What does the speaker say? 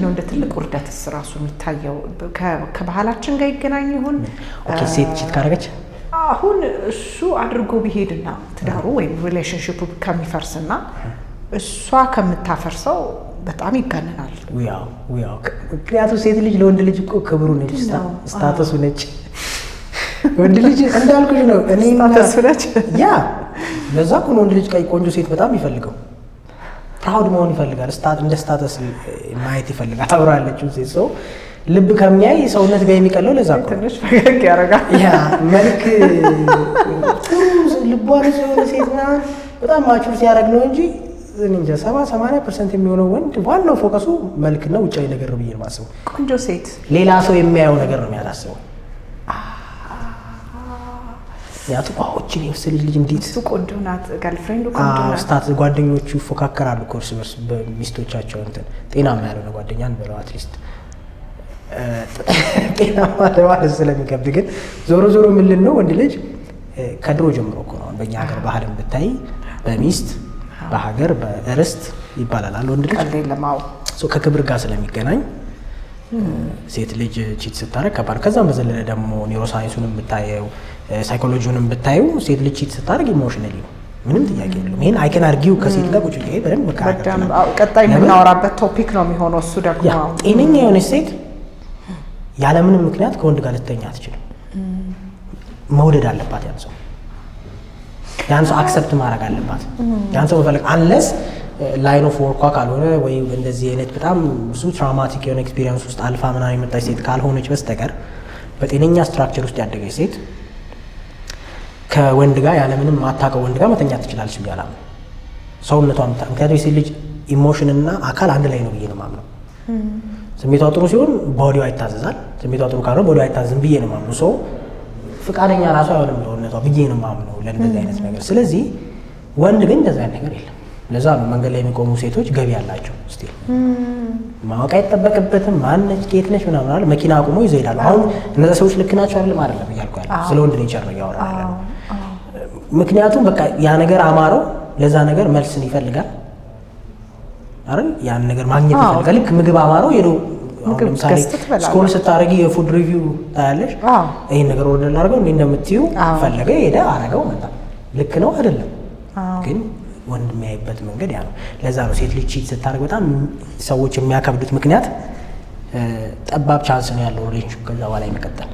ነው እንደ ትልቅ ውርደትስ ራሱ የሚታየው? ከባህላችን ጋር ይገናኝ ይሆን? ኦኬ ሴት ቺት ካረገች አሁን እሱ አድርጎ ቢሄድና ትዳሩ ወይም ሪሌሽንሺፑ ከሚፈርስና እሷ ከምታፈርሰው በጣም ይጋነናል። ያው ምክንያቱም ሴት ልጅ ለወንድ ልጅ እኮ ክብሩ ነች፣ ስታተሱ ነች። ወንድ ልጅ እንዳልኩሽ ነው እኔ ስታተሱ ነች። ያ ለዛ እኮ ነው ወንድ ልጅ ቆንጆ ሴት በጣም ይፈልገው፣ ፕራውድ መሆን ይፈልጋል፣ እንደ ስታተስ ማየት ይፈልጋል። አብራ ያለችው ሴት ሰው ልብ ከሚያይ ሰውነት ጋር የሚቀለው ለዛ እኮ ትንሽ ፈገግ ያደርጋል። ያ መልክ ልቧ የሆነ ሴት ምናምን በጣም ማቹር ሲያደርግ ነው እንጂ እንጃ 70-80% የሚሆነው ወንድ ዋናው ፎከሱ መልክና ውጫዊ ነገር ነው ብዬ ነው የማስበው። ቆንጆ ሴት ሌላ ሰው የሚያየው ነገር ነው የሚያሳስበው። ያቱ አዎችን የወሰደች ልጅ እንዴት ቆንጆ ናት፣ ገርልፍሬንዱ ቆንጆ ናት። ስታት ጓደኞቹ ይፎካከራሉ እርስ በርስ በሚስቶቻቸው እንትን ጤናማ ያልሆነ ጓደኛን በለው አትሊስት ጤናማ ለማለት ስለሚከብድ፣ ግን ዞሮ ምንድን ነው ወንድ ልጅ ከድሮ ጀምሮ እኮ ነው በእኛ ሀገር ባህልም ብታይ በሚስት በሀገር በእርስት ይባላል ወንድ ልጅ ከክብር ጋር ስለሚገናኝ ሴት ልጅ ቺት ስታረግ ከባድ። ከዛም በዘለለ ደግሞ ኒውሮሳይንሱንም ብታየው ሳይኮሎጂውንም ብታየው ሴት ልጅ ቺት ስታረግ ኢሞሽናሊ ነው፣ ምንም ጥያቄ የለውም። ይሄን አይ ካን አርጊው ከሴት ጋር ቁጭ ብዬ በደንብ ቀጣይ የምናወራበት ቶፒክ ነው የሚሆነው እሱ ደግሞ። ጤነኛ የሆነች ሴት ያለምንም ምክንያት ከወንድ ጋር ልትተኛ አትችልም። መውደድ አለባት ያን ሰው አክሰፕት ማድረግ አለባት። ያን ሰው መፈለግ አንለስ ላይን ኦፍ ወርኳ ካልሆነ ወይ እንደዚህ አይነት በጣም ብዙ ትራውማቲክ የሆነ ኤክስፒሪየንስ ውስጥ አልፋ ምናምን የመጣች ሴት ካልሆነች በስተቀር በጤነኛ ስትራክቸር ውስጥ ያደገች ሴት ከወንድ ጋር ያለምንም ማታውቀው ወንድ ጋር መተኛት ትችላለች ብዬ አላምንም። ሰውነቷ ምክንያቱም የሴት ልጅ ኢሞሽን እና አካል አንድ ላይ ነው ብዬ ነው የማምነው። ስሜቷ ጥሩ ሲሆን ቦዲዋ ይታዘዛል፣ ስሜቷ ጥሩ ካልሆነ ቦዲዋ አይታዘዝም ብዬ ነው የማምነው። ሰው ፍቃደኛ ራሱ አይሆንም ለወንነቷ ብዬ ነው የማምነው ለእንደዚህ አይነት ነገር። ስለዚህ ወንድ ግን እንደዛ አይነት ነገር የለም። ለዛ ነው መንገድ ላይ የሚቆሙ ሴቶች ገቢ ያላቸው ስቲል ማወቅ አይጠበቅበትም። ማነች ኬት ነች ምናምን አለ መኪና አቁሞ ይዘው ይሄዳሉ። አሁን እነዛ ሰዎች ልክ ናቸው አይደለም እያልኩ ያለው ስለ ወንድ ኔቸር ነው እያወራን ያለነው። ምክንያቱም በቃ ያ ነገር አማረው፣ ለዛ ነገር መልስን ይፈልጋል አይደል? ያን ነገር ማግኘት ይፈልጋል። ልክ ምግብ አማረው ሄዶ ለምሳሌ ስኮል ስታረጊ የፉድ ሪቪው ታያለሽ። ይሄን ነገር ወደ ላርገው እንዴ እንደምትዩ ፈለገ ሄደ አረገው መጣ። ልክ ነው አይደለም? ግን ወንድ የሚያይበት መንገድ ያ ነው። ለዛ ነው ሴት ልጅ ቺት ስታረግ በጣም ሰዎች የሚያከብዱት ምክንያት ጠባብ ቻንስ ነው ያለው ሪሌሽንሺፕ ከዛ በኋላ ይመቀጠል።